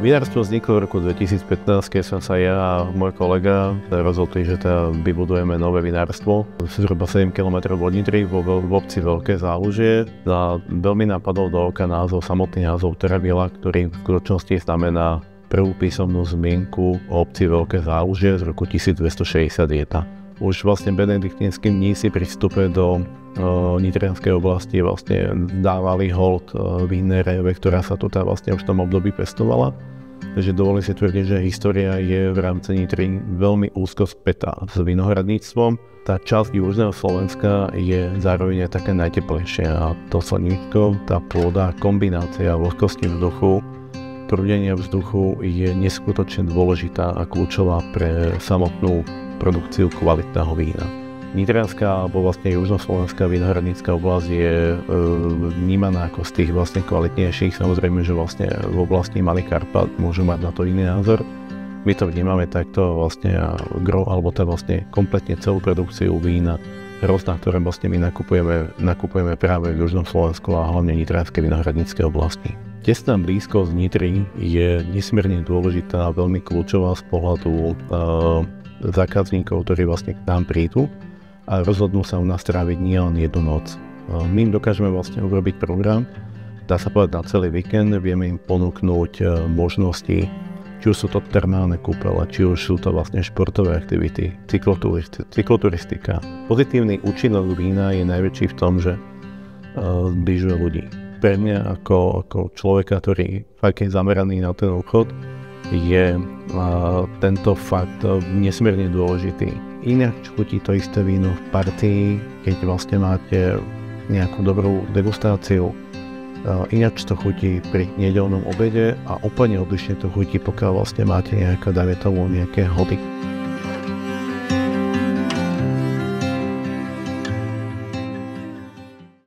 Vinárstvo vzniklo v roku 2015, keď som sa ja a môj kolega rozhodli, že vybudujeme nové vinárstvo zhruba 7 km od Nitry v obci Veľké Zálužie. A veľmi napadol do oka samotný názov Terravilla, ktorý v skutočnosti znamená prvú písomnú zmienku o obci Veľké Zálužie z roku 1261. Už vlastne benediktínsky mnísi pri vstupe do nitrianskej oblasti vlastne dávali hold vinnej réve, ktorá sa tu vlastne už v tom období pestovala. Takže dovolím si tvrdiť, že história je v rámci Nitry veľmi úzko spätá s vinohradníctvom. Tá časť južného Slovenska je zároveň také najteplejšia a to slnečko, tá pôda, kombinácia vlhkosti vzduchu, prúdenia vzduchu je neskutočne dôležitá a kľúčová pre samotnú produkciu kvalitného vína. Nitrianská alebo vlastne južnoslovenská vinohradnícka oblasť je vnímaná ako z tých vlastne kvalitnejších. Samozrejme, že vlastne v oblasti Malých Karpát môžu mať na to iný názor. My to vnímame takto vlastne alebo vlastne kompletne celú produkciu vína hrozná, ktoré vlastne my nakupujeme práve v južnom Slovensku a hlavne nitrianskej vinohradníckej oblasti. Tesná blízkosť Nitry je nesmierne dôležitá a veľmi kľúčová z pohľadu zákazníkov, ktorí vlastne k nám prídu a rozhodnú sa u nás tráviť nie len jednu noc. My im dokážeme vlastne urobiť program, dá sa povedať na celý víkend, vieme im ponúknuť možnosti, či už sú to termálne kúpele, či už sú to vlastne športové aktivity, cykloturistika. Pozitívny účinok vína je najväčší v tom, že zbližuje ľudí. Pre mňa ako človeka, ktorý fakt je zameraný na ten obchod, je tento fakt nesmierne dôležitý. Inak chutí to isté víno v partii, keď vlastne máte nejakú dobrú degustáciu. Ináč to chutí pri nedeľnom obede a úplne odlišne to chutí, pokiaľ vlastne máte nejaké hody.